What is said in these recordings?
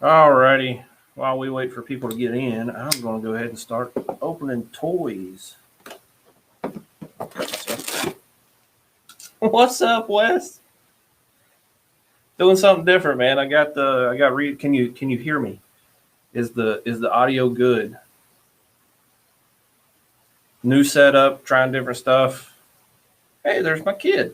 Alrighty, while we wait for people to get in, I'm going to go ahead and start opening toys. What's up, Wes? Doing something different, man. Can you hear me? Is the audio good? New setup, trying different stuff. Hey, there's my kid.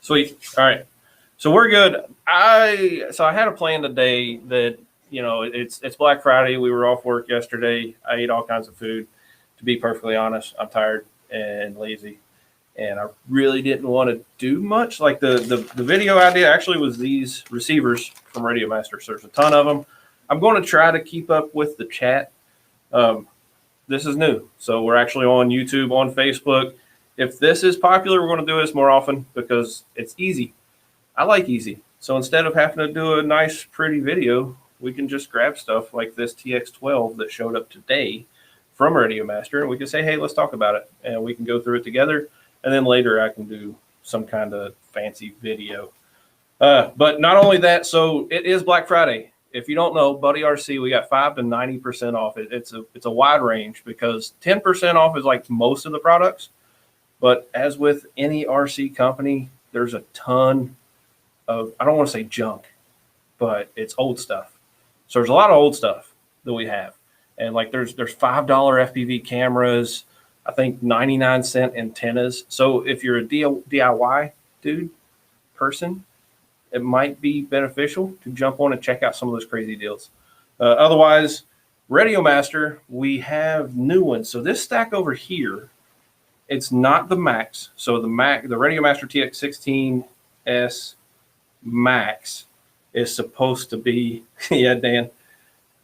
Sweet. All right. So we're good. I had a plan today that, you know, it's Black Friday. We were off work yesterday. I ate all kinds of food. To be perfectly honest, I'm tired and lazy, and I really didn't want to do much. Like the video idea actually was these receivers from Radiomaster. So there's a ton of them. I'm going to try to keep up with the chat. This is new, so we're actually on YouTube, on Facebook. If this is popular, we're going to do this more often because it's easy. I like easy. So instead of having to do a nice, pretty video, we can just grab stuff like this TX12 that showed up today from Radiomaster, and we can say, hey, let's talk about it. And we can go through it together. And then later I can do some kind of fancy video. But not only that, so it is Black Friday. If you don't know, BuddyRC, we got 5 to 90% off. It's a wide range because 10% off is like most of the products. But as with any RC company, there's a ton of, I don't want to say junk, but it's old stuff. So there's a lot of old stuff that we have. And like there's $5 FPV cameras, I think 99-cent antennas. So if you're a DIY person, it might be beneficial to jump on and check out some of those crazy deals. Otherwise, Radiomaster, we have new ones. So this stack over here, it's not the Max. So the Radiomaster TX16s Max is supposed to be, yeah, Dan.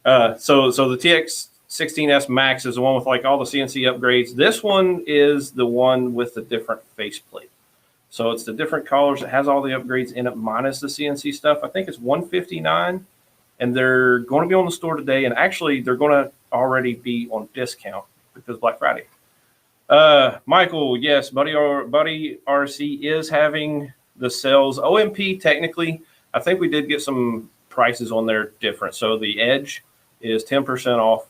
So the TX16s Max is the one with like all the CNC upgrades. This one is the one with the different faceplate. So it's the different colors. It has all the upgrades in it minus the CNC stuff. I think it's $159, and they're going to be on the store today. And actually, they're going to already be on discount because Black Friday. Michael, yes, BuddyRC is having the sales. OMP, technically, I think we did get some prices on there different. So the Edge is 10% off.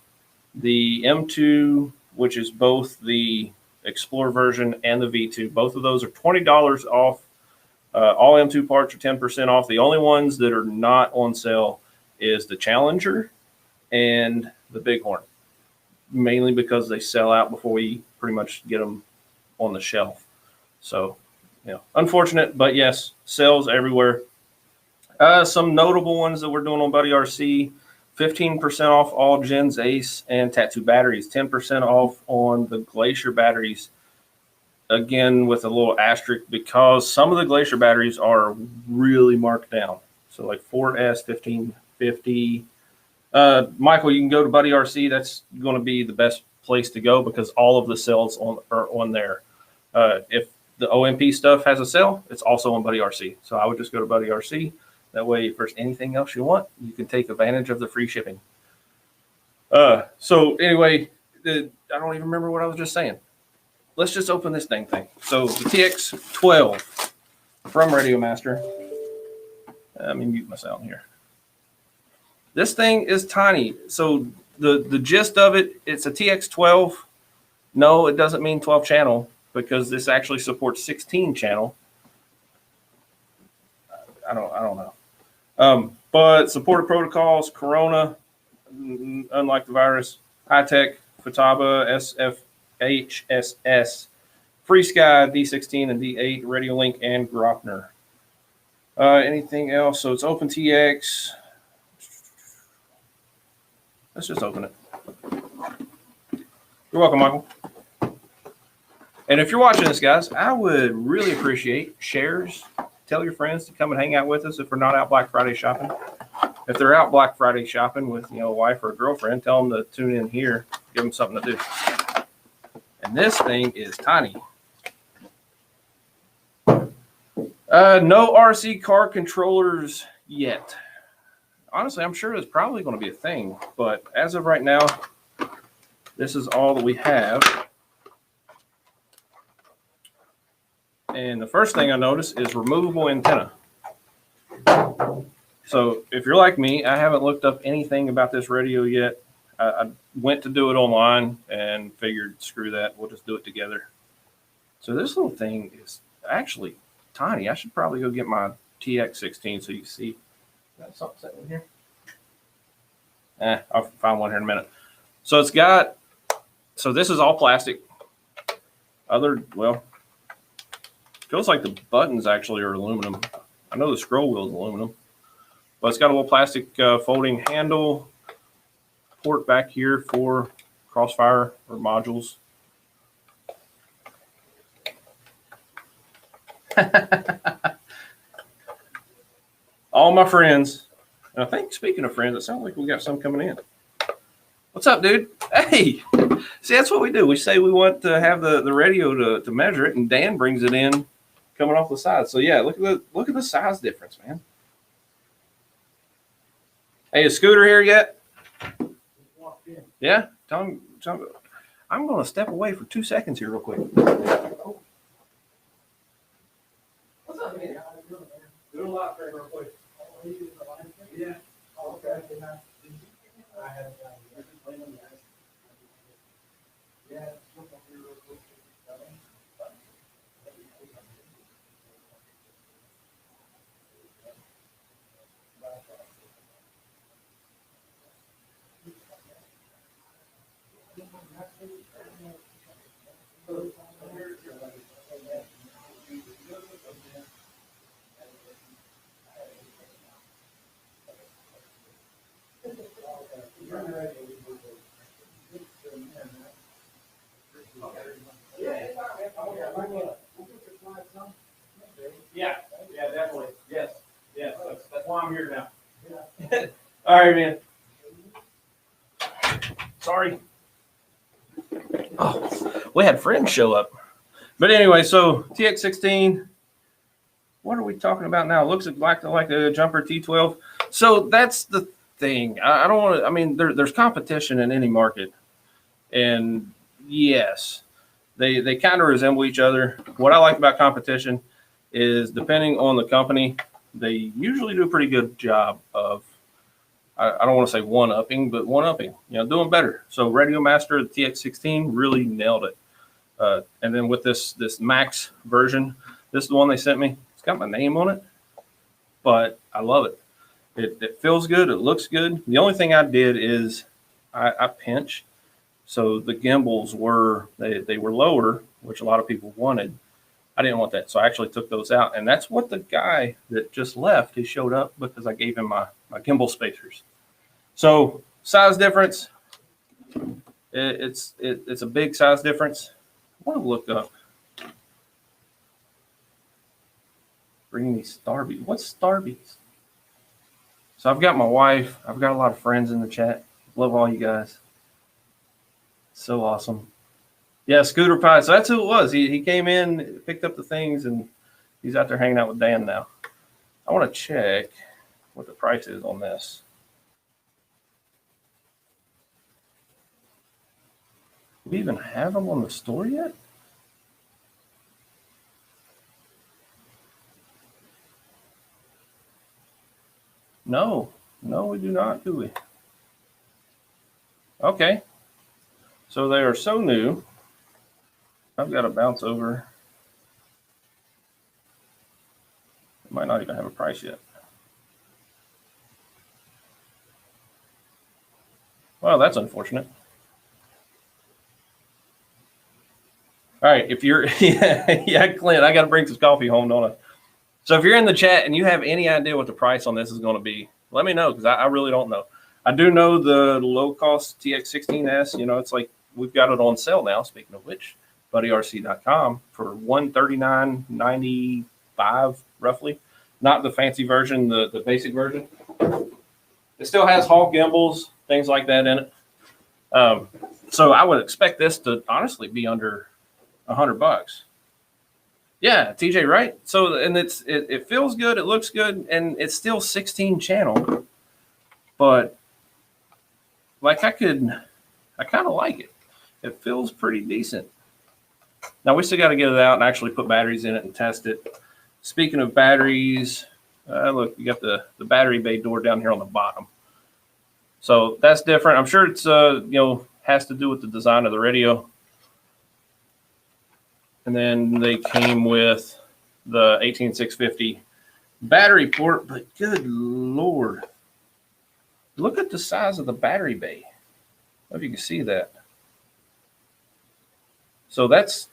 The M2, which is both the Explorer version and the V2, both of those are $20 off. All M2 parts are 10% off. The only ones that are not on sale is the Challenger and the Bighorn, mainly because they sell out before we pretty much get them on the shelf. So, you know, unfortunate, but yes, sales everywhere. Some notable ones that we're doing on BuddyRC: 15% off all Gens Ace and Tattoo batteries, 10% off on the Glacier batteries. Again, with a little asterisk because some of the Glacier batteries are really marked down. So like 4S 1550. Michael, you can go to BuddyRC. That's going to be the best place to go because all of the sales are on there. If the OMP stuff has a sale, it's also on BuddyRC. So I would just go to BuddyRC. That way, if there's anything else you want, you can take advantage of the free shipping. So anyway, I don't even remember what I was just saying. Let's just open this dang thing. So the TX12 from Radiomaster. Let me mute my sound here. This thing is tiny. So the gist of it, it's a TX12. No, it doesn't mean 12 channel because this actually supports 16 channel. I don't know. But supported protocols, Corona, unlike the virus, high-tech, Futaba, SFHSS, FreeSky, D16 and D8, Radiolink, and Gropner. Anything else? So it's OpenTX. Let's just open it. You're welcome, Michael. And if you're watching this, guys, I would really appreciate shares. Tell your friends to come and hang out with us if we're not out Black Friday shopping. If they're out Black Friday shopping with, you know, a wife or a girlfriend, tell them to tune in here, give them something to do. And this thing is tiny. No RC car controllers yet. Honestly, I'm sure it's probably going to be a thing, but as of right now, this is all that we have. And the first thing I noticed is removable antenna. So if you're like me, I haven't looked up anything about this radio yet. I went to do it online and figured, screw that, we'll just do it together. So this little thing is actually tiny. I should probably go get my TX16 so you can see. Got something sitting in here? I'll find one here in a minute. So it's got, so this is all plastic. Well, feels like the buttons actually are aluminum. I know the scroll wheel is aluminum, but it's got a little plastic folding handle, port back here for crossfire or modules. All my friends, and I think speaking of friends, it sounds like we got some coming in. What's up, dude? Hey, see, that's what we do. We say we want to have the radio to measure it, and Dan brings it in coming off the side. So yeah, look at the size difference, man. Hey, is Scooter here yet? Yeah, tell him. I'm going to step away for 2 seconds here real quick. What's up, man? Doing a lot for real quick. Yeah. Okay. I have yeah. Yeah, definitely. Yes, that's why I'm here now. All right, man. Sorry. Oh, we had friends show up. But anyway, so TX16, what are we talking about now? It looks like a jumper T12. So that's the thing. I don't want to, I mean, there's competition in any market. And yes, they kind of resemble each other. What I like about competition is depending on the company, they usually do a pretty good job of, I don't want to say one-upping, but one-upping, doing better. So Radiomaster TX16 really nailed it. And then with this Max version, this is the one they sent me. It's got my name on it, but I love it. It feels good. It looks good. The only thing I did is I pinch. So the gimbals they were lower, which a lot of people wanted. I didn't want that. So I actually took those out. And that's what the guy that just left, he showed up because I gave him my gimbal spacers. So size difference, it's a big size difference. I want to look up. Bring me Starbees. What's Starbees? So I've got my wife. I've got a lot of friends in the chat. Love all you guys. So awesome. Yeah, Scooter Pie. So that's who it was. He came in, picked up the things, and he's out there hanging out with Dan now. I want to check what the price is on this. Do we even have them on the store yet? No, we do not, do we? Okay. So they are so new. I've got to bounce over. It might not even have a price yet. Well, that's unfortunate. All right, if you're, yeah, Clint, I got to bring some coffee home, don't I? So if you're in the chat and you have any idea what the price on this is going to be, let me know, because I really don't know. I do know the low-cost TX16s, it's like we've got it on sale now, speaking of which, buddyrc.com for $139.95 roughly. Not the fancy version, the basic version. It still has Hall gimbals, things like that in it. So I would expect this to honestly be under $100. Yeah, TJ, right? So, and it feels good, it looks good, and it's still 16 channel, but like I kind of like it. It feels pretty decent. Now we still got to get it out and actually put batteries in it and test it. Speaking of batteries, look, you got the battery bay door down here on the bottom. So that's different. I'm sure it's has to do with the design of the radio. And then they came with the 18650 battery port, but good Lord, look at the size of the battery bay. I don't know if you can see that. So that's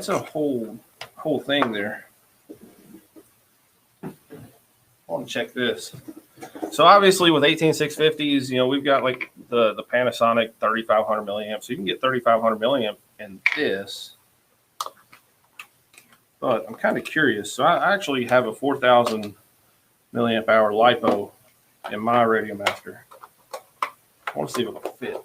a whole thing there. I want to check this. So obviously with 18650s, we've got like the Panasonic 3500 milliamp. So you can get 3500 milliamp in this. But I'm kind of curious. So I actually have a 4000 milliamp hour LiPo in my Radiomaster. I want to see if it'll fit.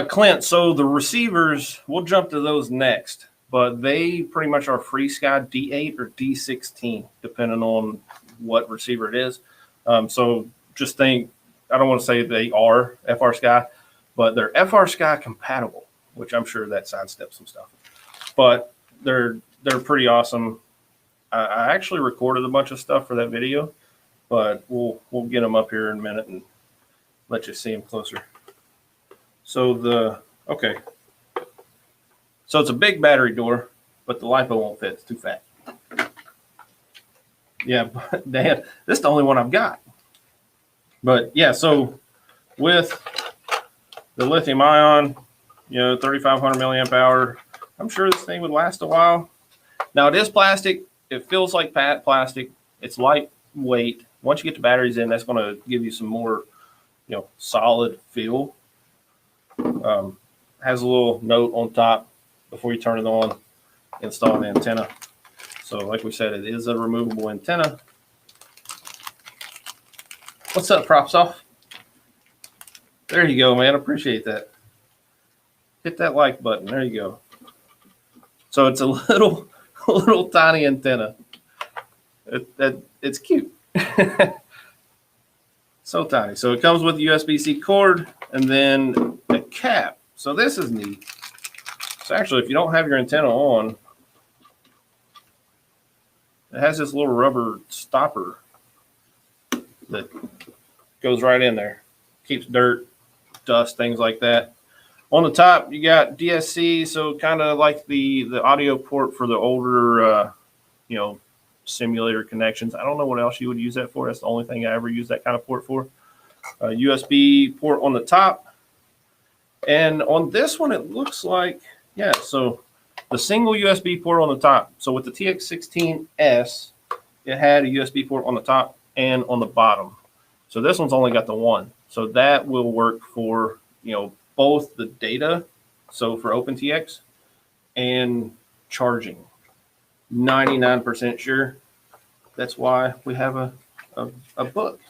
Clint, so the receivers, we'll jump to those next, but they pretty much are FreeSky D8 or D16, depending on what receiver it is. So just think, I don't want to say they are FrSky, but they're FrSky compatible, which I'm sure that sidesteps some stuff. But they're pretty awesome. I actually recorded a bunch of stuff for that video, but we'll get them up here in a minute and let you see them closer. So so it's a big battery door, but the LiPo won't fit. It's too fat. Yeah, but Dan, this is the only one I've got. But yeah, so with the lithium ion, 3500 milliamp hour, I'm sure this thing would last a while. Now it is plastic. It feels like plastic. It's lightweight. Once you get the batteries in, that's going to give you some more, solid feel. Has a little note on top before you turn it on, install an antenna. So like we said, it is a removable antenna. What's up, Props Off? There you go, man. Appreciate that. Hit that like button. There you go. So it's a little tiny antenna. It's cute. So tiny. So it comes with a USB-C cord and then a cap. So this is neat. So actually, if you don't have your antenna on, it has this little rubber stopper that goes right in there. Keeps dirt, dust, things like that. On the top, you got DSC, so kind of like the audio port for the older, simulator connections. I don't know what else you would use that for. That's the only thing I ever use that kind of port for. USB port on the top. And on this one, it looks like, yeah, so the single USB port on the top. So with the TX16s, it had a USB port on the top and on the bottom. So this one's only got the one. So that will work for, both the data, so for OpenTX, and charging. 99% sure. That's why we have a book.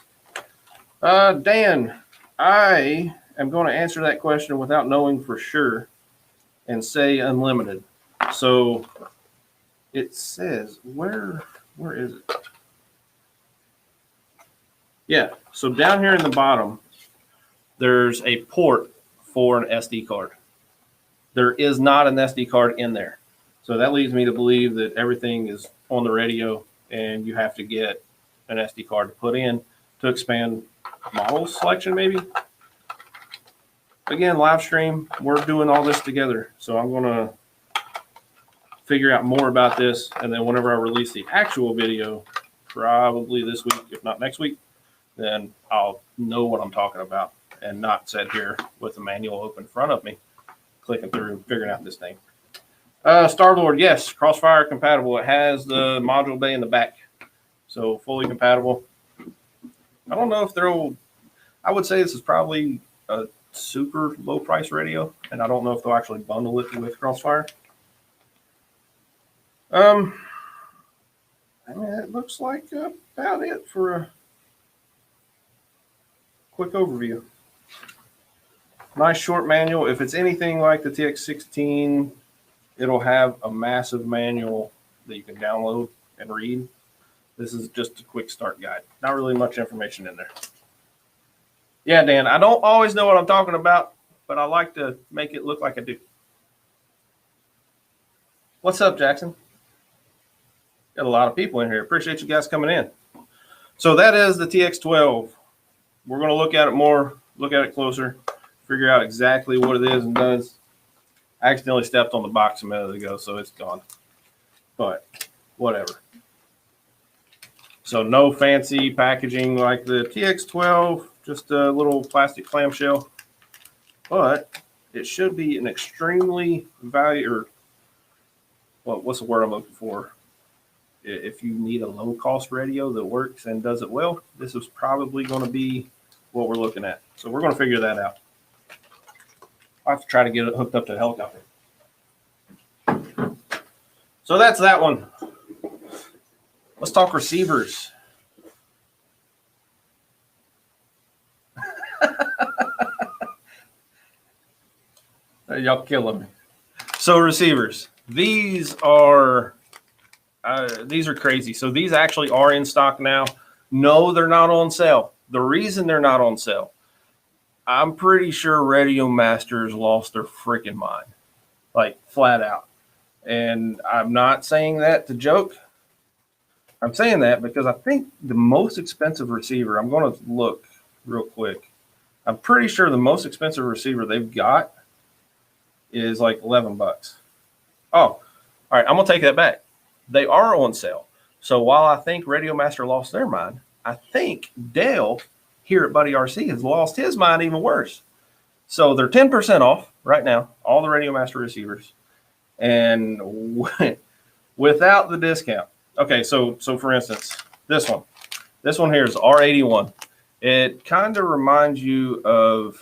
Dan, I am going to answer that question without knowing for sure and say unlimited. So it says, where is it? Yeah, so down here in the bottom, there's a port for an SD card. There is not an SD card in there. So that leads me to believe that everything is on the radio and you have to get an SD card to put in to expand model selection maybe. Again, live stream, we're doing all this together. So I'm going to figure out more about this. And then whenever I release the actual video, probably this week, if not next week, then I'll know what I'm talking about and not sit here with the manual open in front of me, clicking through and figuring out this thing. Star-Lord, yes, Crossfire compatible. It has the module bay in the back, so fully compatible. I don't know if I would say this is probably a super low price radio, and I don't know if they'll actually bundle it with Crossfire. I mean, it looks like about it for a quick overview. Nice short manual. If it's anything like the TX16, it'll have a massive manual that you can download and read. This is just a quick start guide. Not really much information in there. Yeah, Dan, I don't always know what I'm talking about, but I like to make it look like I do. What's up, Jackson? Got a lot of people in here. Appreciate you guys coming in. So that is the TX12. We're going to look at it more, look at it closer, figure out exactly what it is and does. I accidentally stepped on the box a minute ago, so it's gone. But whatever. So no fancy packaging like the TX12, just a little plastic clamshell. But it should be an extremely valuable, well, what's the word I'm looking for? If you need a low-cost radio that works and does it well, this is probably going to be what we're looking at. So we're going to figure that out. I have to try to get it hooked up to the helicopter. So that's that one. Let's talk receivers. Y'all killing me. So receivers. These are crazy. So these actually are in stock now. No, they're not on sale. The reason they're not on sale, I'm pretty sure Radiomaster's lost their freaking mind, like flat out. And I'm not saying that to joke. I'm saying that because I think the most expensive receiver, I'm going to look real quick. I'm pretty sure the most expensive receiver they've got is like 11 bucks. Oh, all right. I'm going to take that back. They are on sale. So while I think Radiomaster lost their mind, I think Dale here at BuddyRC has lost his mind even worse. So they're 10% off right now, all the Radiomaster receivers. And without the discount. Okay, so for instance, this one here is R81. It kind of reminds you of,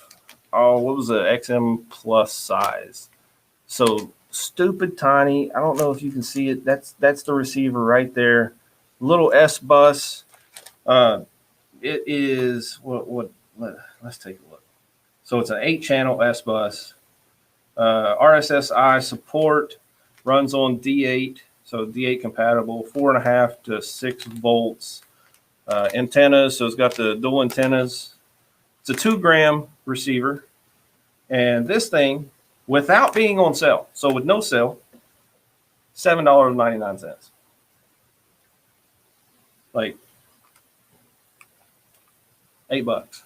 oh, what was the XM Plus size? So stupid tiny. I don't know if you can see it. That's the receiver right there. Little S bus. It is let's take a look. So it's an 8-channel S bus. RSSI support, runs on D8, so D8 compatible, 4.5 to 6 volts. Antennas, so it's got the dual antennas. It's a 2-gram receiver. And this thing, without being on sale, so with no sale, $7.99. Like $8.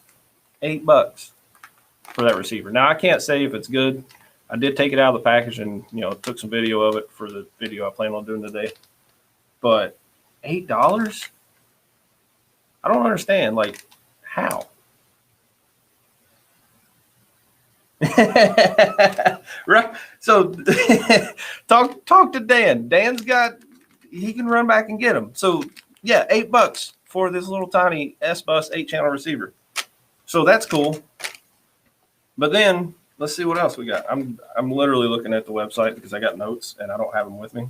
$8 for that receiver. Now I can't say if it's good. I did take it out of the package and took some video of it for the video I plan on doing today. But $8? I don't understand. Like, how? Right. So talk to Dan. Dan's he can run back and get them. So yeah, $8 for this little tiny S bus 8-channel receiver. So that's cool. But then let's see what else we got. I'm literally looking at the website because I got notes and I don't have them with me.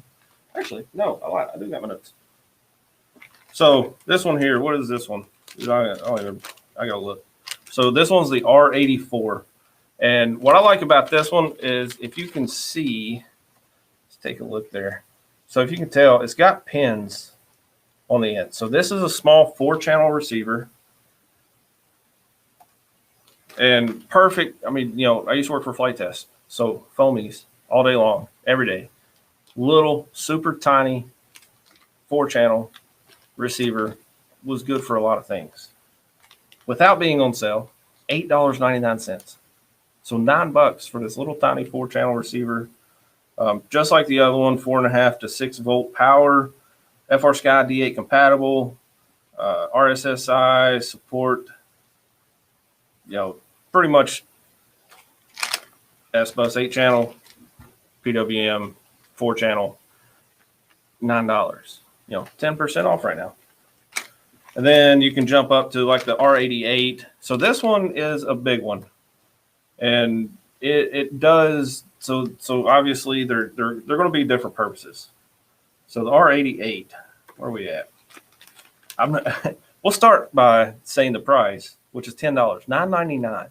Actually, no, I lied. I do got my notes. So this one here, what is this one? I gotta look. So this one's the R84. And what I like about this one is if you can see, let's take a look there. So if you can tell, it's got pins on the end. So this is a small 4-channel receiver. And perfect. I mean, I used to work for Flight Test. So foamies all day long, every day. Little, super tiny 4-channel receiver was good for a lot of things. Without being on sale, $8.99. So $9 for this little tiny 4-channel receiver. Just like the other one, 4.5 to 6 volt power, FrSky D8 compatible, RSSI support, pretty much S bus 8-channel, PWM 4-channel, $9. 10% off right now. And then you can jump up to like the R88. So this one is a big one. And it does so obviously they're going to be different purposes. So the R88, where are we at? We'll start by saying the price, which is $10, $9.99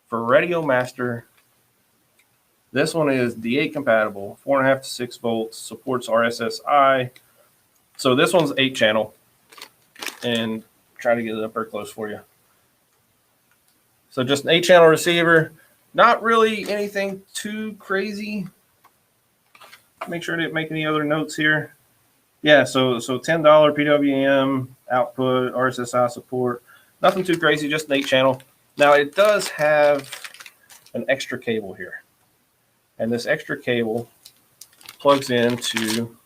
for Radiomaster. This one is D8 compatible, 4.5 to 6 volts, supports RSSI. So this one's 8-channel, and try to get it up there close for you. So just an 8-channel receiver, not really anything too crazy. Make sure I didn't make any other notes here. Yeah, so $10 PWM output, RSSI support, nothing too crazy, just an 8-channel. Now it does have an extra cable here, and this extra cable plugs into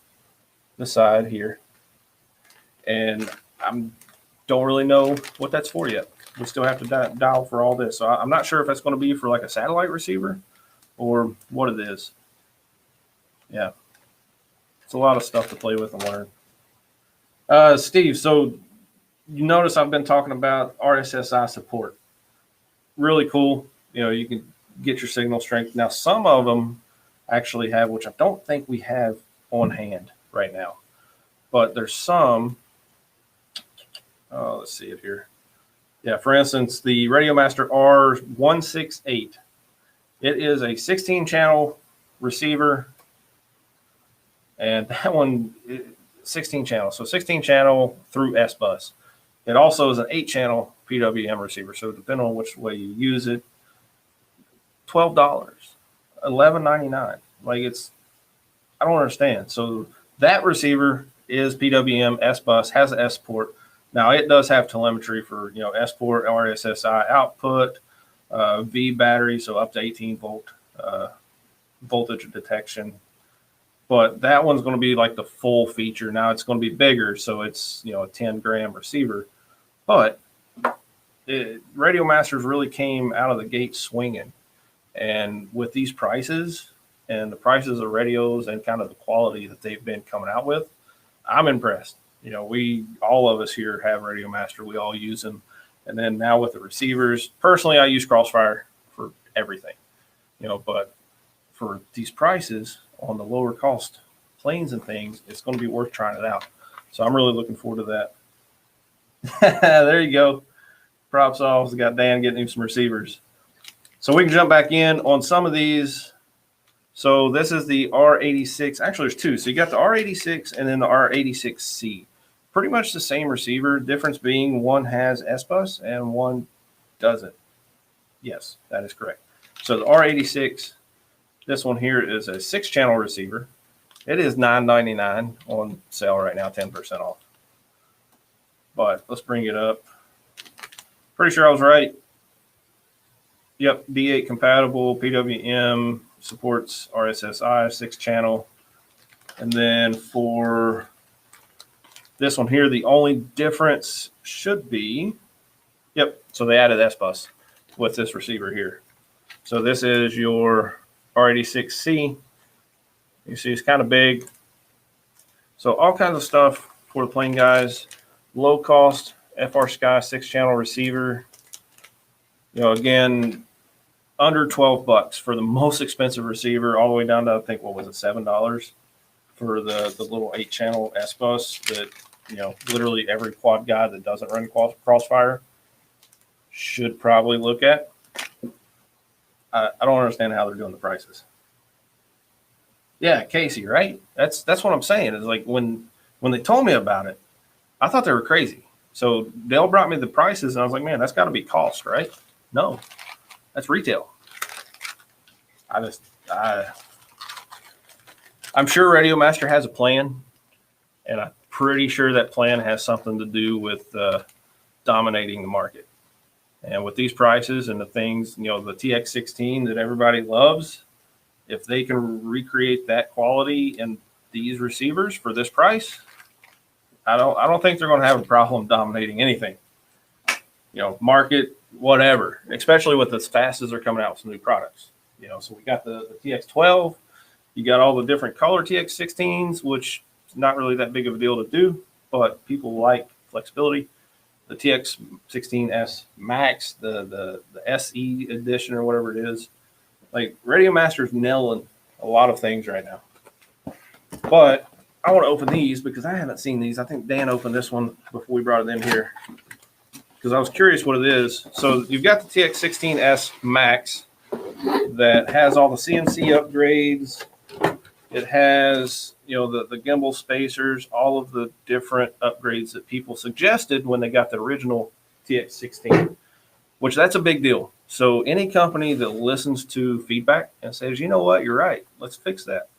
the side here, and I don't really know what that's for yet. We still have to dial for all this, so I'm not sure if that's going to be for like a satellite receiver or what it is. Yeah, it's a lot of stuff to play with and learn. Steve, so you notice I've been talking about RSSI support. Really cool. You know, you can get your signal strength. Now, some of them actually have, which I don't think we have on hand right now, but there's some. Let's see it here. Yeah, for instance, the Radiomaster R168. It is a 16-channel receiver, and that one, 16 channels. So 16 channel through S-Bus. It also is an 8-channel PWM receiver. So depending on which way you use it, $12, $11.99. Like I don't understand. So that receiver is PWM S-Bus, has an S port. Now it does have telemetry for, you know, S port, RSSI output, V battery, so up to 18 volt voltage detection. But that one's going to be like the full feature. Now it's going to be bigger, so it's, you know, a 10-gram receiver. But Radiomasters really came out of the gate swinging. And with these prices and the prices of radios and kind of the quality that they've been coming out with, I'm impressed. You know, all of us here have Radiomaster. We all use them. And then now with the receivers, personally, I use Crossfire for everything. You know, but for these prices on the lower cost planes and things, it's going to be worth trying it out. So I'm really looking forward to that. There you go. Props off. We got Dan getting him some receivers. So we can jump back in on some of these. So this is the R86. Actually, there's two. So you got the R86 and then the R86C. Pretty much the same receiver. Difference being one has S-Bus and one doesn't. Yes, that is correct. So the R86, this one here is a 6-channel receiver. It is $9.99 on sale right now, 10% off. But let's bring it up. Pretty sure I was right. Yep, D8 compatible, PWM, supports RSSI, 6-channel. And then for this one here, the only difference should be, yep, so they added S-Bus with this receiver here. So this is your R86C. You see it's kind of big. So all kinds of stuff for the plane guys. Low cost FrSky 6-channel receiver. You know, again, under $12 for the most expensive receiver, all the way down to, I think, what was it, $7 for the little 8-channel S-Bus that, you know, literally every quad guy that doesn't run Crossfire should probably look at. I don't understand how they're doing the prices. Yeah, Casey, right? That's what I'm saying. Is like when they told me about it, I thought they were crazy. So Dale brought me the prices, and I was like, man, that's got to be cost, right? No, that's retail. I'm sure Radiomaster has a plan, and I'm pretty sure that plan has something to do with dominating the market. And with these prices and the things, you know, the TX16 that everybody loves, if they can recreate that quality in these receivers for this price, I don't think they're going to have a problem dominating anything. You know, market, whatever, especially with as fast as they're coming out with some new products. You know, so we got the TX12, you got all the different color TX16s, which is not really that big of a deal to do, but people like flexibility. The TX16s Max, the SE edition or whatever it is. Like Radiomaster's nailing a lot of things right now. But I want to open these because I haven't seen these. I think Dan opened this one before we brought it in here because I was curious what it is. So you've got the TX16s Max that has all the CNC upgrades. It has, you know, the gimbal spacers, all of the different upgrades that people suggested when they got the original TX16. which that's a big deal. So any company that listens to feedback and says, you know what, you're right, let's fix that.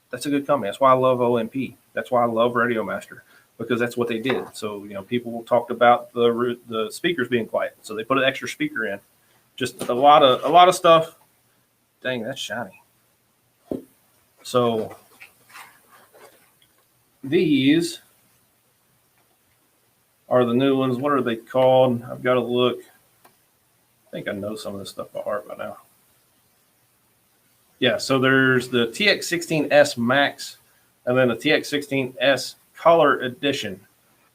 That's a good company. That's why I love OMP. That's why I love Radiomaster, because that's what they did. So, you know, people talked about the speakers being quiet, so they put an extra speaker in. Just a lot of stuff. Dang, that's shiny. So these are the new ones. What are they called? I've got to look. I think I know some of this stuff by heart by now. Yeah, so there's the TX16s Max and then the TX16s Color Edition.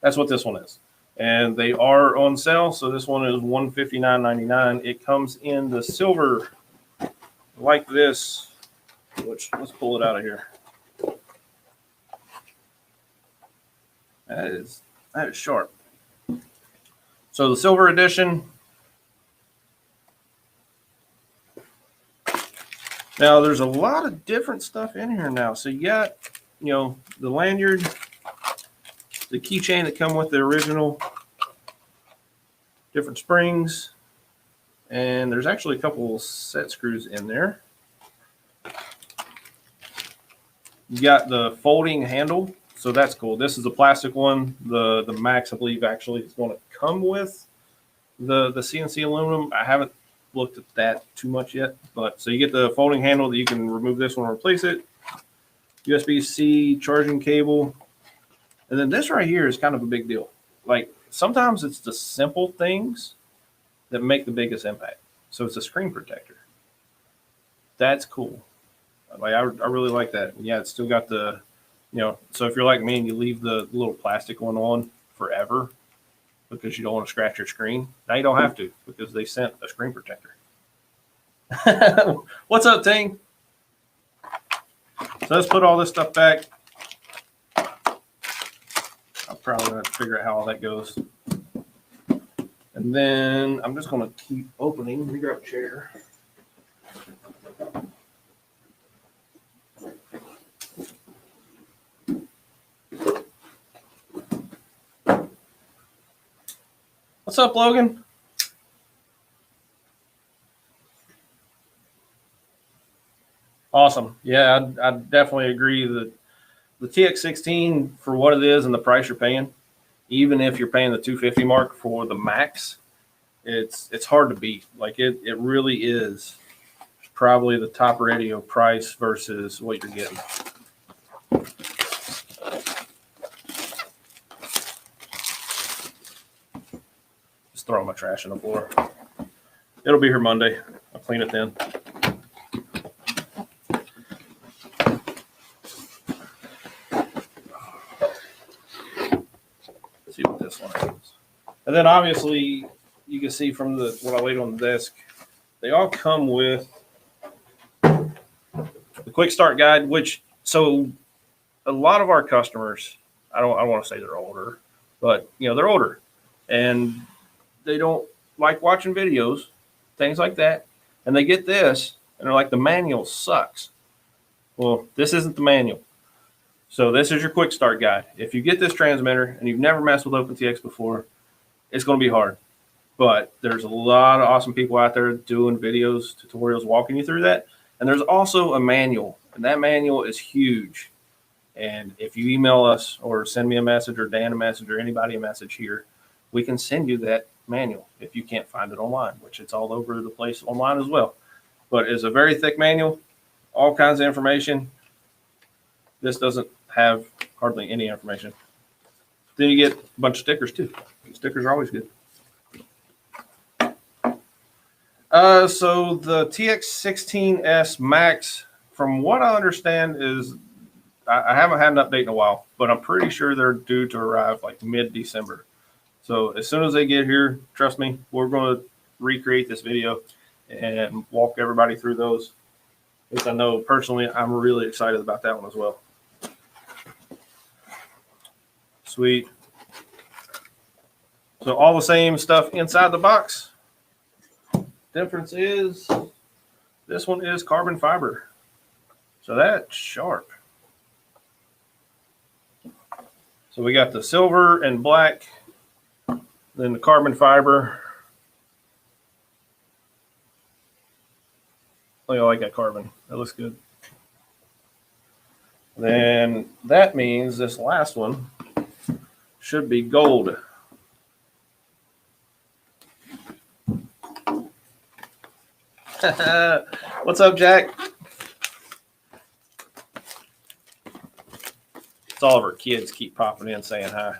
That's what this one is. And they are on sale. So this one is $159.99. It comes in the silver like this, which let's pull it out of here. That is sharp. So the silver edition. Now there's a lot of different stuff in here now. So you got, you know, the lanyard, the keychain that come with the original, different springs, and there's actually a couple set screws in there. You got the folding handle, so that's cool. This is a plastic one. The Max, I believe, actually is going to come with the CNC aluminum. I haven't looked at that too much yet, but so you get the folding handle that you can remove this one and replace it. USB-C charging cable, and then this right here is kind of a big deal. Like sometimes it's the simple things that make the biggest impact. So it's a screen protector. That's cool. Like I really like that. Yeah, it's still got the, you know, so if you're like me and you leave the little plastic one on forever because you don't want to scratch your screen, now you don't have to because they sent a screen protector. What's up, Ting? So let's put all this stuff back. I'm probably going to figure out how all that goes. And then I'm just going to keep opening. Let me grab a chair. What's up, Logan? Awesome. Yeah, I definitely agree that the TX16 for what it is and the price you're paying, even if you're paying the $250 mark for the Max, it's hard to beat. Like it really is probably the top radio price versus what you're getting. Just throw my trash on the floor. It'll be here Monday. I'll clean it then. See what this one is. And then obviously you can see from what I laid on the desk, they all come with the quick start guide, which so a lot of our customers, I don't want to say they're older, but you know, they're older and they don't like watching videos, things like that. And they get this and they're like, the manual sucks. Well, this isn't the manual. So this is your quick start guide. If you get this transmitter and you've never messed with OpenTX before, it's going to be hard. But there's a lot of awesome people out there doing videos, tutorials, walking you through that. And there's also a manual, and that manual is huge. And if you email us or send me a message or Dan a message or anybody a message here, we can send you that manual if you can't find it online, which it's all over the place online as well. But it's a very thick manual, all kinds of information. This doesn't have hardly any information. Then you get a bunch of stickers too. Stickers are always good. So the TX16s Max, from what I understand, is I haven't had an update in a while, but I'm pretty sure they're due to arrive like mid-December. So as soon as they get here, trust me, we're going to recreate this video and walk everybody through those. Because I know personally, I'm really excited about that one as well. Sweet. So all the same stuff inside the box. Difference is this one is carbon fiber. So that's sharp. So we got the silver and black, then the carbon fiber. Oh, I like that carbon. That looks good. Then that means this last one should be gold. What's up, Jack? It's all of our kids keep popping in saying hi.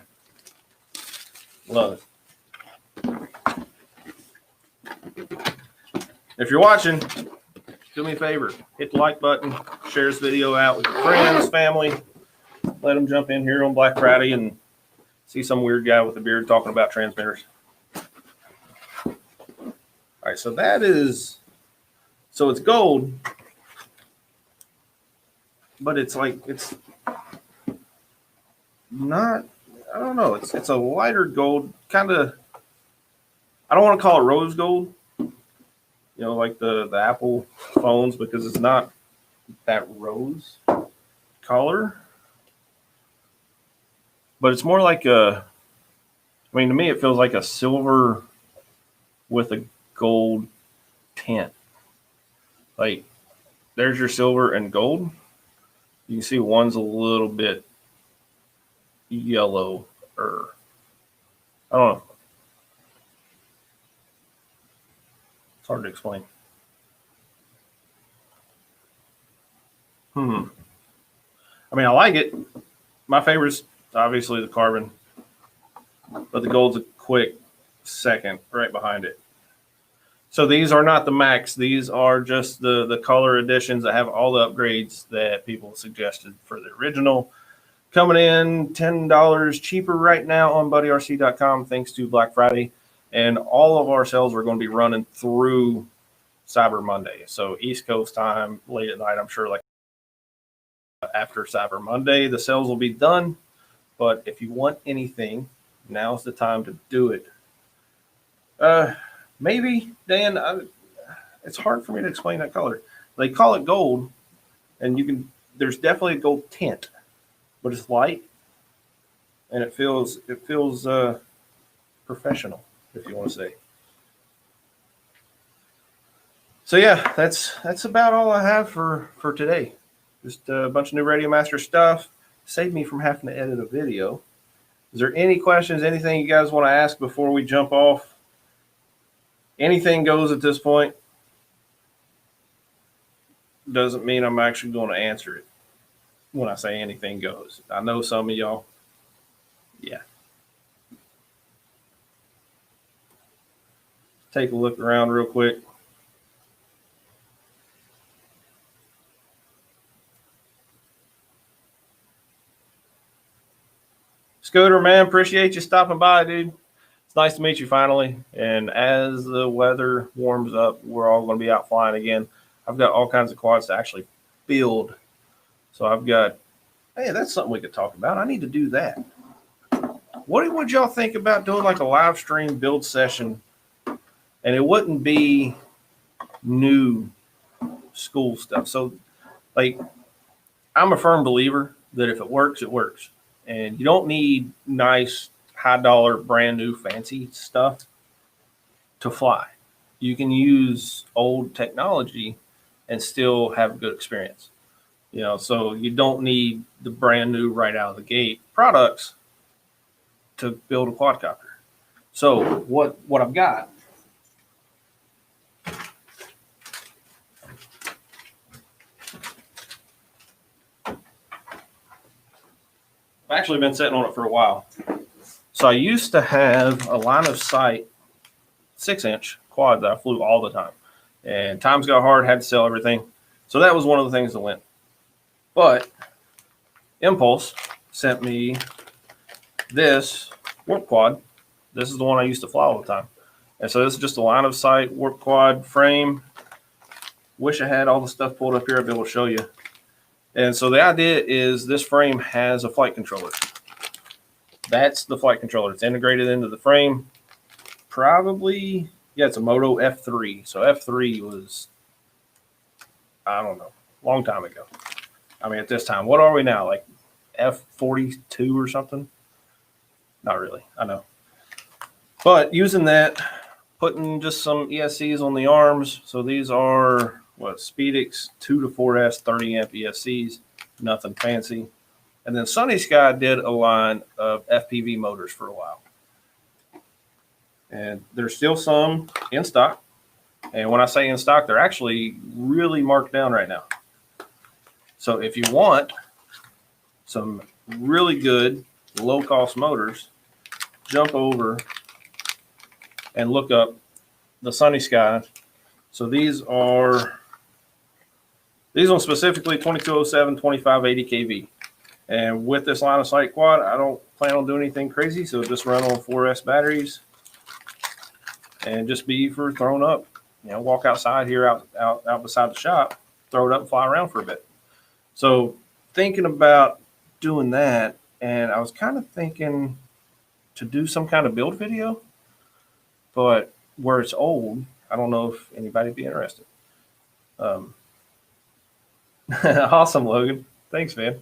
Love it. If you're watching, do me a favor, hit the like button, share this video out with your friends, family. Let them jump in here on Black Friday and see some weird guy with a beard talking about transmitters. All right, so that is, so it's gold, but it's like, it's not, I don't know, it's a lighter gold, kind of, I don't want to call it rose gold, you know, like the Apple phones, because it's not that rose color, but it's more like a, I mean, to me, it feels like a silver with a gold tint. Like, there's your silver and gold. You can see one's a little bit yellow, or I don't know. It's hard to explain. I mean, I like it. My favorite is obviously the carbon, but the gold's a quick second right behind it. So these are not the max. These are just the color editions that have all the upgrades that people suggested for the original. Coming in $10 cheaper right now on buddyrc.com thanks to Black Friday. And all of our sales are going to be running through Cyber Monday. So East Coast time, late at night, I'm sure, like after Cyber Monday, the sales will be done. But if you want anything, now's the time to do it. Maybe, Dan, it's hard for me to explain that color. They call it gold, and you can, there's definitely a gold tint, but it's light, and it feels professional, if you want to say. So yeah, that's about all I have for today. Just a bunch of new Radiomaster stuff. Saved me from having to edit a video. Is there any questions, anything you guys want to ask before we jump off? Anything goes at this point. Doesn't mean I'm actually going to answer it when I say anything goes. I know some of y'all, yeah. Take a look around real quick. Scooter, man, appreciate you stopping by, dude. It's nice to meet you finally. And as the weather warms up, we're all going to be out flying again. I've got all kinds of quads to actually build. So I've got, hey, that's something we could talk about. I need to do that. What would y'all think about doing like a live stream build session? And it wouldn't be new school stuff. So, like, I'm a firm believer that if it works, it works. And you don't need nice, high dollar, brand new, fancy stuff to fly. You can use old technology and still have a good experience. You know, so you don't need the brand new right out of the gate products to build a quadcopter. So what I've got, I've actually been sitting on it for a while. So I used to have a line of sight 6-inch quad that I flew all the time. And times got hard, had to sell everything. So that was one of the things that went. But Impulse sent me this warp quad. This is the one I used to fly all the time. And so this is just a line of sight warp quad frame. Wish I had all the stuff pulled up here. I'd be able to show you. And so the idea is this frame has a flight controller. That's the flight controller. It's integrated into the frame. Probably, yeah, it's a Moto F3. So F3 was, I don't know, long time ago. I mean, at this time, what are we now? Like F42 or something? Not really, I know. But using that, putting just some ESCs on the arms. So these are what, Speedix 2 to 4S 30 amp ESCs, nothing fancy. And then Sunnysky did a line of FPV motors for a while. And there's still some in stock. And when I say in stock, they're actually really marked down right now. So if you want some really good low-cost motors, jump over and look up the Sunnysky. So these ones specifically 2207, 2580 kV. And with this line of sight quad, I don't plan on doing anything crazy. So just run on 4S batteries and just be for throwing up. You know, walk outside here out beside the shop, throw it up and fly around for a bit. So thinking about doing that, and I was kind of thinking to do some kind of build video, but where it's old, I don't know if anybody'd be interested. Awesome, Logan. Thanks, man.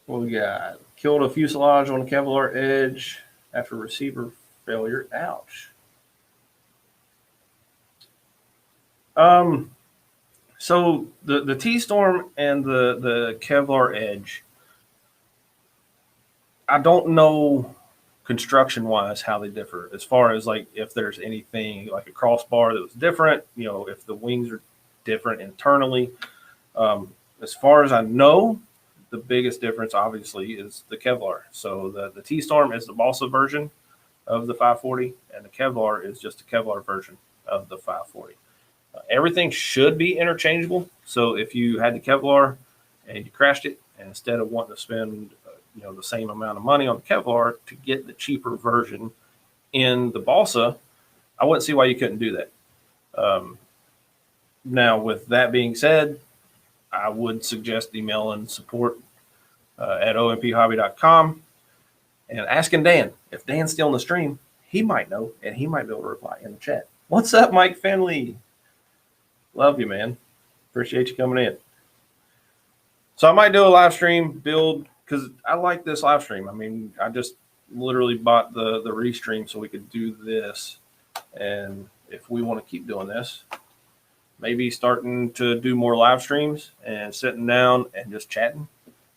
What we got? Killed a fuselage on the Kevlar edge after receiver failure. Ouch. So the T-Storm and the Kevlar edge, I don't know construction wise how they differ as far as like if there's anything like a crossbar that was different, you know, if the wings are different internally. As far as I know, the biggest difference obviously is the Kevlar. So the T-Storm is the balsa version of the 540, and the Kevlar is just a Kevlar version of the 540. Everything should be interchangeable. So if you had the Kevlar and you crashed it, and instead of wanting to spend you know, the same amount of money on the Kevlar to get the cheaper version in the balsa, I wouldn't see why you couldn't do that. Now, with that being said, I would suggest emailing support at omphobby.com and asking Dan. If Dan's still in the stream, he might know, and he might be able to reply in the chat. What's up, Mike Finley? Love you, man. Appreciate you coming in. So I might do a live stream build because I like this live stream. I mean, I just literally bought the Restream so we could do this. And if we want to keep doing this, maybe starting to do more live streams and sitting down and just chatting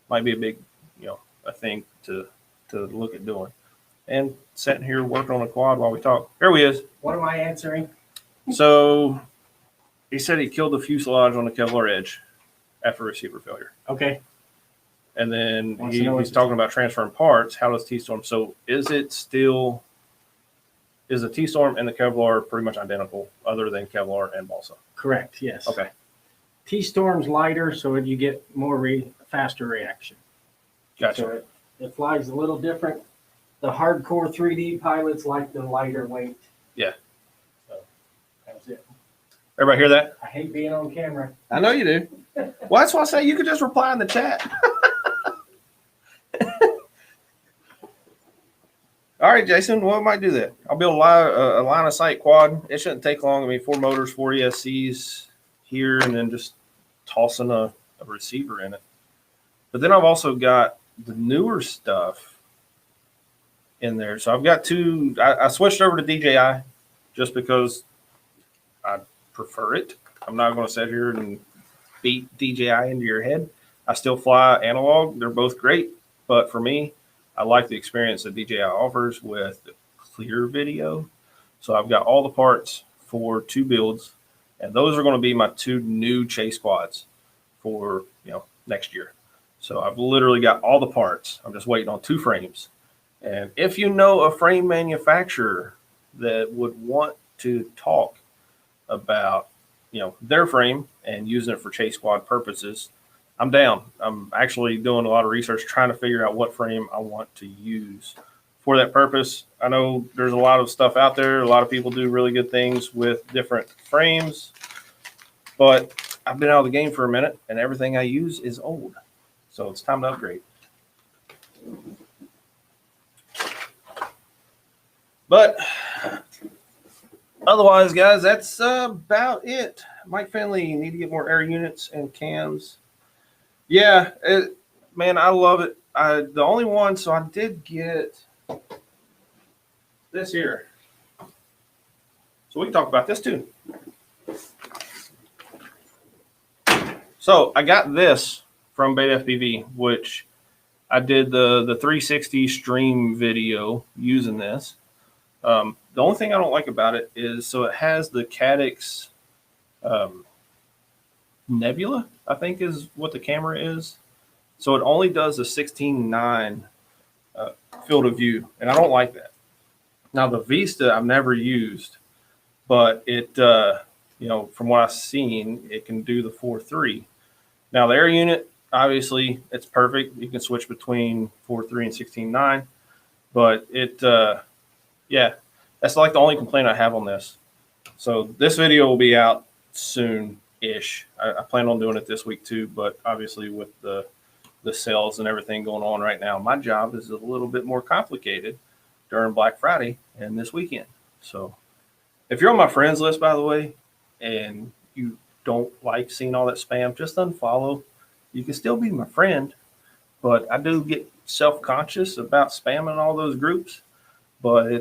might be a big, you know, a thing to look at doing. And sitting here working on a quad while we talk. Here he is. What am I answering? So he said he killed the fuselage on the Kevlar edge after receiver failure. Okay. And then he's talking about transferring parts. How does T-Storm? So is the T-Storm and the Kevlar pretty much identical other than Kevlar and balsa? Correct. Yes. Okay. T-Storm's lighter, so you get more faster reaction. Gotcha. So it flies a little different. The hardcore 3D pilots like the lighter weight. Yeah. So that's it. Everybody hear that? I hate being on camera. I know you do. Well, that's why I say you could just reply in the chat. All right, Jason, well, I might do that. I'll build a line of sight quad. It shouldn't take long. I mean, 4 motors, 4 ESCs here, and then just tossing a receiver in it. But then I've also got the newer stuff in there. So I've got 2. I switched over to DJI just because I prefer it. I'm not going to sit here and beat DJI into your head. I still fly analog. They're both great. But for me, I like the experience that DJI offers with the clear video. So I've got all the parts for 2 builds, and those are going to be my 2 new chase quads for, you know, next year. So I've literally got all the parts. I'm just waiting on 2 frames. And if you know a frame manufacturer that would want to talk about, you know, their frame and using it for chase squad purposes, I'm down. I'm actually doing a lot of research trying to figure out what frame I want to use for that purpose. I know there's a lot of stuff out there. A lot of people do really good things with different frames, but I've been out of the game for a minute and everything I use is old. So it's time to upgrade. But otherwise, guys, that's about it. Mike Finley, you need to get more air units and cams. Yeah, man, I love it. The only one, so I did get this here. So we can talk about this too. So I got this from BetaFPV, which I did the 360 stream video using this. The only thing I don't like about it is, so it has the Cadix nebula, I think is what the camera is. So it only does a 16:9 field of view, and I don't like that. Now the Vista I've never used, but it, you know, from what I've seen, it can do the 4:3. Now the air unit, obviously, it's perfect. You can switch between 4:3 and 16:9, but it, yeah, that's like the only complaint I have on this. So this video will be out soon-ish. I plan on doing it this week too, but obviously with the sales and everything going on right now, my job is a little bit more complicated during Black Friday and this weekend. So if you're on my friends list, by the way, and you don't like seeing all that spam, just unfollow. You can still be my friend, but I do get self-conscious about spamming all those groups, but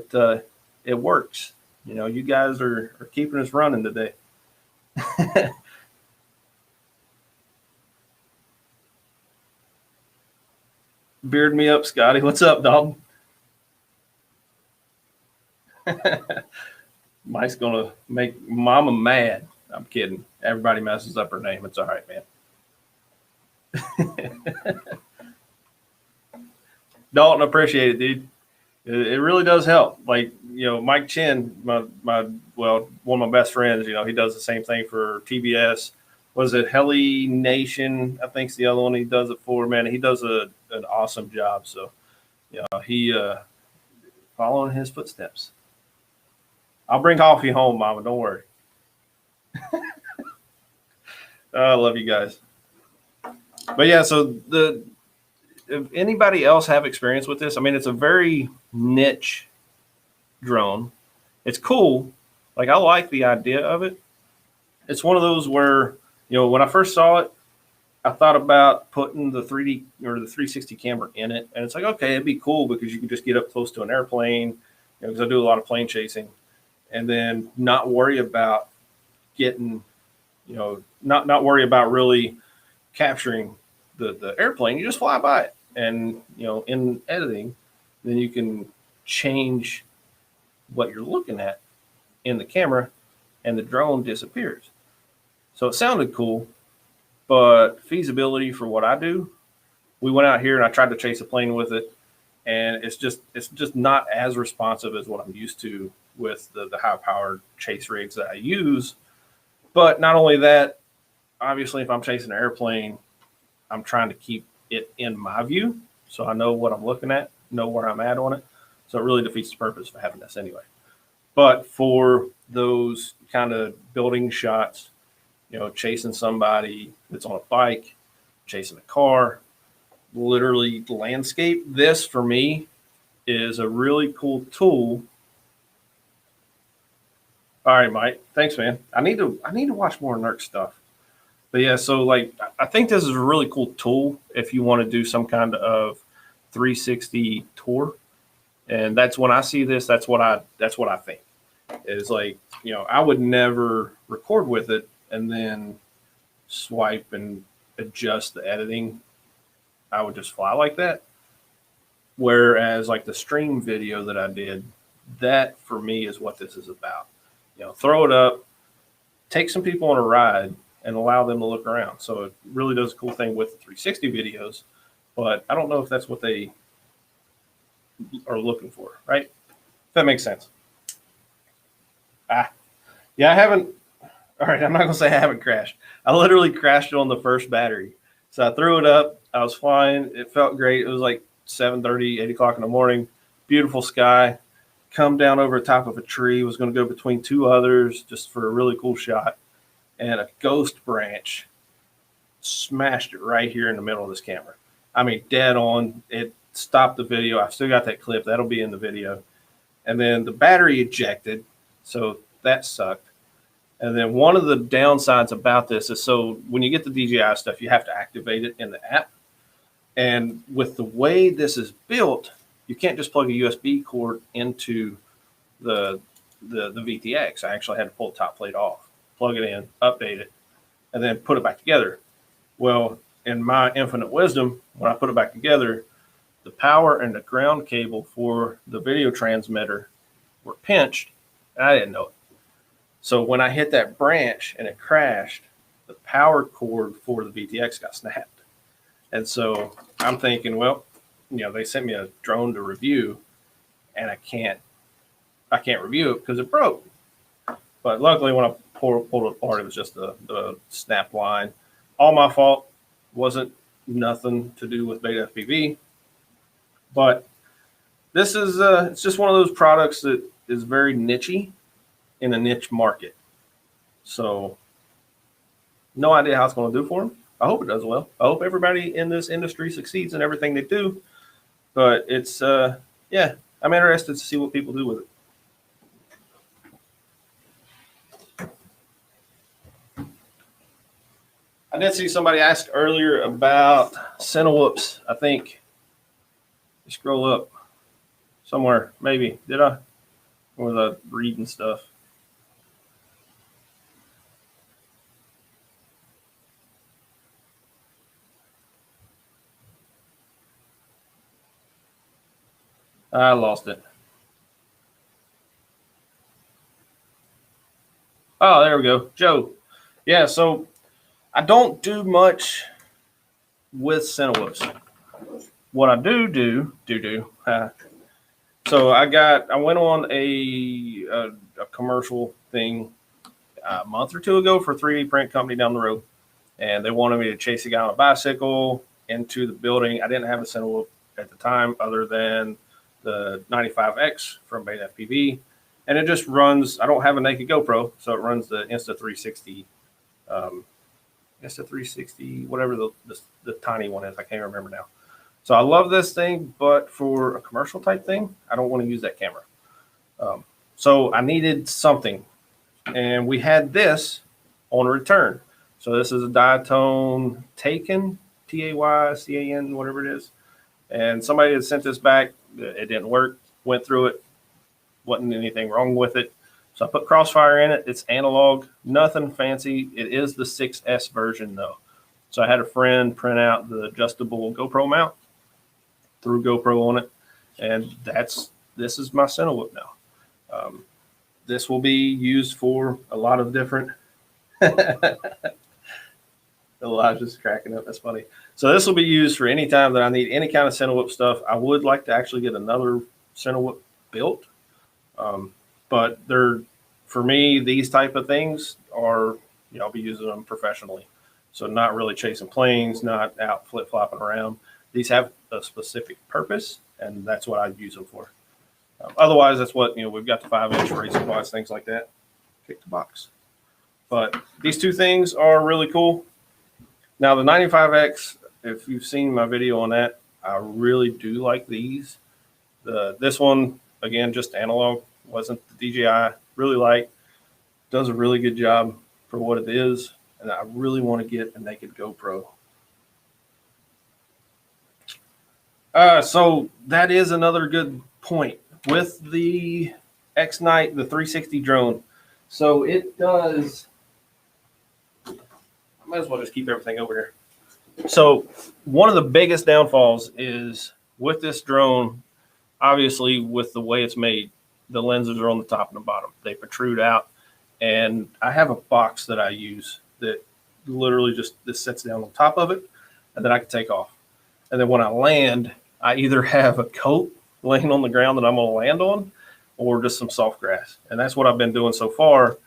it works. You know, you guys are keeping us running today. Beard me up, Scotty. What's up, dog? Mike's gonna make Mama mad. I'm kidding. Everybody messes up her name. It's all right, man. Dalton, appreciate it, dude. It really does help. Like, you know, Mike Chin, well, one of my best friends, you know, he does the same thing for TBS. Was it Heli Nation? I think's the other one he does it for. Man, he does an awesome job. So, you know, he following his footsteps. I'll bring coffee home, Mama. Don't worry. I love you guys. But yeah, so if anybody else have experience with this, I mean, it's a very niche drone. It's cool. Like, I like the idea of it. It's one of those where, you know, when I first saw it, I thought about putting the 3D or the 360 camera in it. And it's like, okay, it'd be cool because you can just get up close to an airplane, you know, because I do a lot of plane chasing, and then not worry about getting, you know, not worry about really capturing the airplane. You just fly by it. And, you know, in editing, then you can change what you're looking at in the camera and the drone disappears. So it sounded cool, but feasibility for what I do, we went out here and I tried to chase a plane with it, and it's just not as responsive as what I'm used to with the high-powered chase rigs that I use. But not only that, obviously, if I'm chasing an airplane, I'm trying to keep it in my view, so I know what I'm looking at, know where I'm at on it. So it really defeats the purpose of having this anyway. But for those kind of building shots, you know, chasing somebody that's on a bike, chasing a car, literally landscape, this for me is a really cool tool. All right, Mike. Thanks, man. I need to watch more NERC stuff. But yeah, so like I think this is a really cool tool if you want to do some kind of 360 tour. And that's when I see this, that's what I think. Is like, you know, I would never record with it and then swipe and adjust the editing. I would just fly like that. Whereas like the stream video that I did, that for me is what this is about. You know, throw it up, take some people on a ride, and allow them to look around. So it really does a cool thing with the 360 videos, but I don't know if that's what they are looking for, right? If that makes sense. Yeah, I haven't. All right, I'm not gonna say I haven't crashed. I literally crashed it on the first battery. So I threw it up. I was flying. It felt great. It was like 7:30, 8 o'clock in the morning. Beautiful sky. Come down over the top of a tree. Was going to go between two others just for a really cool shot. And a ghost branch smashed it right here in the middle of this camera. I mean, dead on. It stopped the video. I've still got that clip. That'll be in the video. And then the battery ejected, so that sucked. And then one of the downsides about this is, so when you get the DJI stuff, you have to activate it in the app. And with the way this is built, you can't just plug a USB cord into the the VTX. I actually had to pull the top plate off, plug it in, update it, and then put it back together. Well, in my infinite wisdom, when I put it back together, the power and the ground cable for the video transmitter were pinched, and I didn't know it. So when I hit that branch and it crashed, the power cord for the VTX got snapped. And so I'm thinking, well, they sent me a drone to review, and I can't review it because it broke. But luckily, when I pulled it apart, it was just the snap line. All my fault. Wasn't nothing to do with BetaFPV. But this is it's just one of those products that is very nichey in a niche market. So no idea how it's going to do for them. I hope it does well. I hope everybody in this industry succeeds in everything they do. But it's yeah, I'm interested to see what people do with it. I did see somebody ask earlier about Cinewhoops. I think you scroll up somewhere, maybe. Did I? Or was I reading stuff? I lost it. Oh, there we go. Joe. Yeah, so I don't do much with Cinewhoops. What I do. So I went on a commercial thing a month or two ago for a 3D print company down the road, and they wanted me to chase a guy on a bicycle into the building. I didn't have a Cinewhoop at the time other than the 95X from BetaFPV, and it just runs. I don't have a naked GoPro, so it runs the Insta360, Insta360, whatever the tiny one is. I can't remember now. So I love this thing, but for a commercial type thing, I don't want to use that camera. So I needed something, and we had this on return. So this is a Diatone Taken, Taycan, whatever it is. And somebody had sent this back. It didn't work. Went through it. Wasn't anything wrong with it. So I put Crossfire in it. It's analog, nothing fancy. It is the 6S version though. So I had a friend print out the adjustable GoPro mount, threw GoPro on it, and this is my Cinewhoop now. This will be used for a lot of different. Elijah's cracking up. That's funny. So this will be used for any time that I need any kind of Cinewhoop stuff. I would like to actually get another Cinewhoop built, but for me, these type of things are, I'll be using them professionally. So not really chasing planes, not out flip-flopping around. These have a specific purpose, and that's what I'd use them for. Otherwise, that's what, we've got the 5-inch racing quads, things like that. Kick the box. But these two things are really cool. Now, the 95X, if you've seen my video on that, I really do like these. This one, again, just analog, wasn't the DJI. Really light, does a really good job for what it is, and I really want to get a naked GoPro. So that is another good point with the xKnight, the 360 drone. So it does. I might as well just keep everything over here. So one of the biggest downfalls is with this drone, obviously with the way it's made, the lenses are on the top and the bottom. They protrude out. And I have a box that I use that literally just sits down on top of it, and then I can take off. And then when I land, I either have a coat laying on the ground that I'm going to land on, or just some soft grass. And that's what I've been doing so far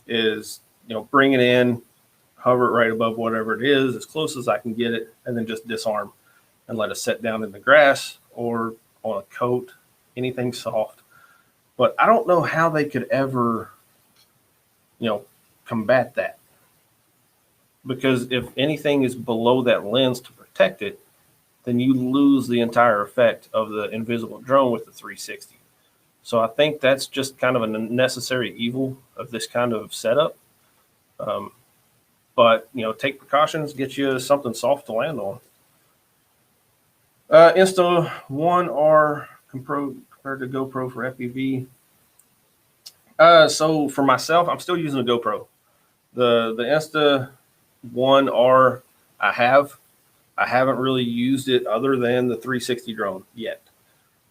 is, bring it in, hover it right above whatever it is, as close as I can get it, and then just disarm and let it set down in the grass or on a coat, anything soft. But I don't know how they could ever, combat that. Because if anything is below that lens to protect it, then you lose the entire effect of the invisible drone with the 360. So I think that's just kind of a necessary evil of this kind of setup. But, take precautions, get you something soft to land on. Insta1R compared to GoPro for FPV. So for myself, I'm still using a GoPro. The Insta One R I haven't really used it other than the 360 drone yet.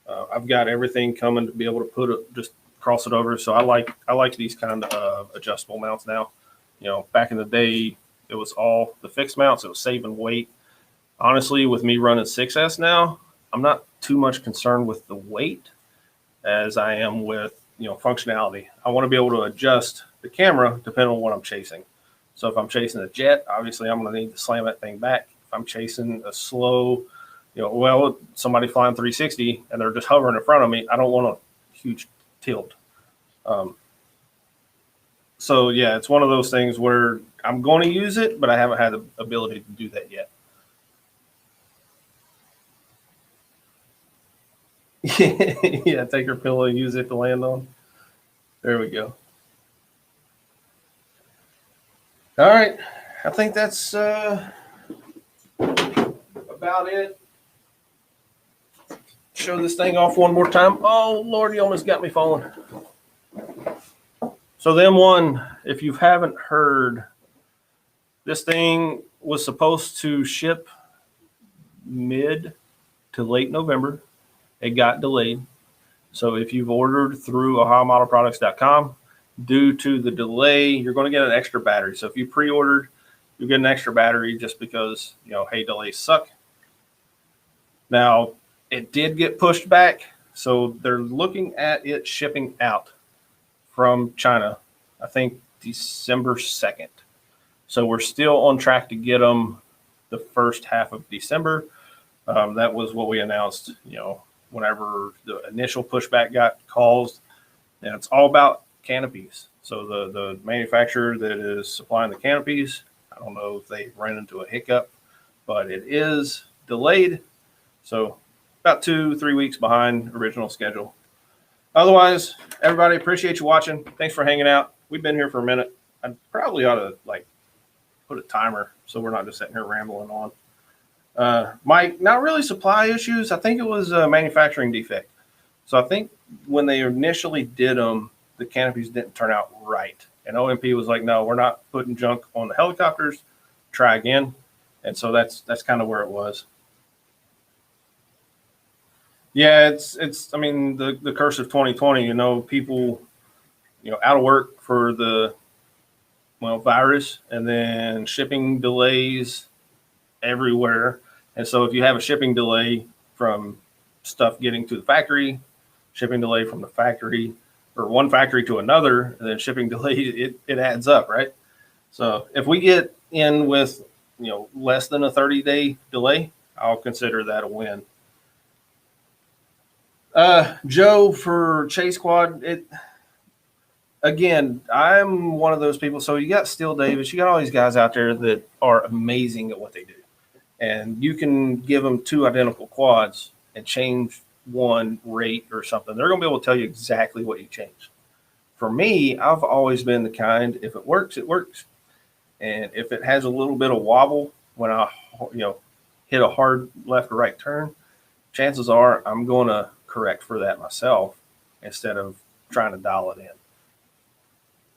I've got everything coming to be able to put it, just cross it over. So I like these kind of adjustable mounts now. You know, back in the day, it was all the fixed mounts. It was saving weight. Honestly, with me running 6S now, I'm not too much concerned with the weight as I am with, you know, functionality. I want to be able to adjust the camera depending on what I'm chasing. So if I'm chasing a jet, obviously I'm going to need to slam that thing back. If I'm chasing a slow, you know, well, somebody flying 360 and they're just hovering in front of me, I don't want a huge tilt. So yeah, it's one of those things where I'm going to use it, but I haven't had the ability to do that yet. Yeah, take your pillow and use it to land on. There we go. All right, I think that's about it. Show this thing off one more time. Oh Lord, you almost got me falling. So then one, if you haven't heard, this thing was supposed to ship mid to late November. It got delayed. So if you've ordered through OhioModelProducts.com, due to the delay, you're going to get an extra battery. So if you pre-ordered, you get an extra battery just because, you know, hey, delays suck. Now, it did get pushed back. So they're looking at it shipping out from China, I think December 2nd. So we're still on track to get them the first half of December. That was what we announced, you know, whenever the initial pushback got caused. And it's all about canopies. So the manufacturer that is supplying the canopies, I don't know if they ran into a hiccup, but it is delayed. So about 2-3 weeks behind original schedule. Otherwise, everybody, appreciate you watching. Thanks for hanging out. We've been here for a minute. I probably ought to like put a timer so we're not just sitting here rambling on. Mike, not really supply issues. I think it was a manufacturing defect. So I think when they initially did them, the canopies didn't turn out right. And OMP was like, no, we're not putting junk on the helicopters. Try again. And so that's kind of where it was. Yeah, it's I mean, the curse of 2020, you know, people, you know, out of work for the, well, virus, and then shipping delays everywhere. And so if you have a shipping delay from stuff getting to the factory, shipping delay from the factory or one factory to another, and then shipping delay, it adds up, right? So if we get in with, you know, less than a 30-day delay, I'll consider that a win. Joe, for Chase Quad, again, I'm one of those people. So you got Steele Davis, you got all these guys out there that are amazing at what they do. And you can give them 2 identical quads and change one rate or something. They're going to be able to tell you exactly what you changed. For me, I've always been the kind, if it works, it works. And if it has a little bit of wobble when I, you know, hit a hard left or right turn, chances are I'm going to correct for that myself instead of trying to dial it in.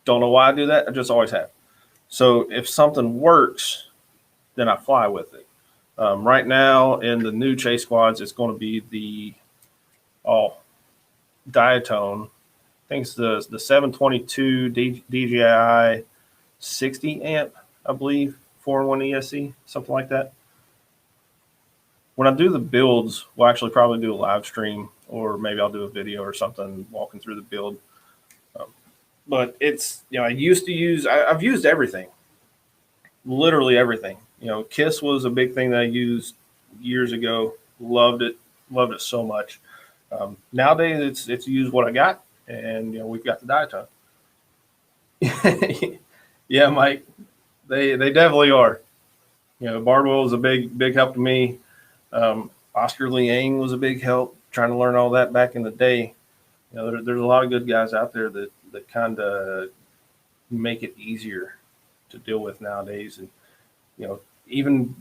Don't know why I do that. I just always have. So if something works, then I fly with it. Right now in the new Chase Squads, it's going to be the diatone. I think it's the 722 DJI 60 amp, I believe, 4-in-1 ESC, something like that. When I do the builds, we'll actually probably do a live stream, or maybe I'll do a video or something walking through the build. But it's, you know, I've used everything, literally everything. You know, KISS was a big thing that I used years ago. Loved it so much. Nowadays, it's use what I got, and you know, we've got the diatone. Yeah, Mike, they definitely are. You know, Bardwell was a big help to me. Oscar Liang was a big help trying to learn all that back in the day. You know, there's a lot of good guys out there that kind of make it easier to deal with nowadays. And, you know, even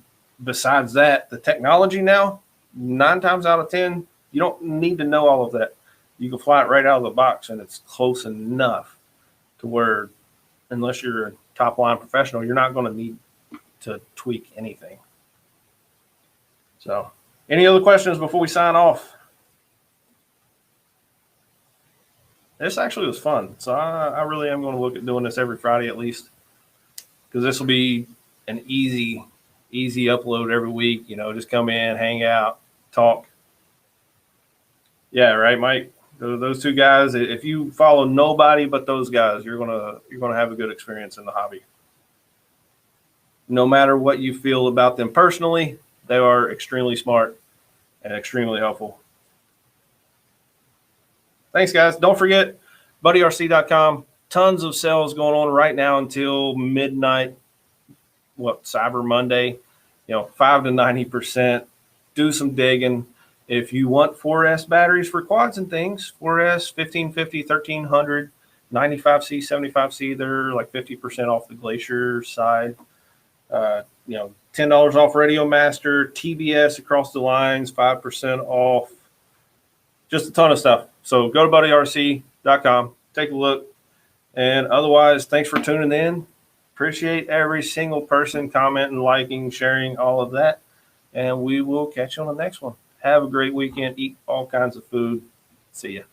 besides that, the technology now, 9 times out of 10, you don't need to know all of that. You can fly it right out of the box and it's close enough to where, unless you're a top line professional, you're not going to need to tweak anything. So, any other questions before we sign off? This actually was fun. So I really am going to look at doing this every Friday at least, because this will be an easy upload every week. You know, just come in, hang out, talk. Yeah, right, Mike. Those two guys. If you follow nobody but those guys, you're gonna have a good experience in the hobby. No matter what you feel about them personally, they are extremely smart and extremely helpful. Thanks, guys. Don't forget, buddyrc.com. Tons of sales going on right now until midnight. Cyber Monday. 5 to 90%. Do some digging. If you want 4S batteries for quads and things, 4S 1550, 1300, 95C, 75C, they're like 50% off the Glacier side. $10 off Radiomaster, TBS across the lines, 5% off. Just a ton of stuff. So go to buddyrc.com, take a look. And otherwise, thanks for tuning in. Appreciate every single person commenting, liking, sharing, all of that. And we will catch you on the next one. Have a great weekend. Eat all kinds of food. See ya.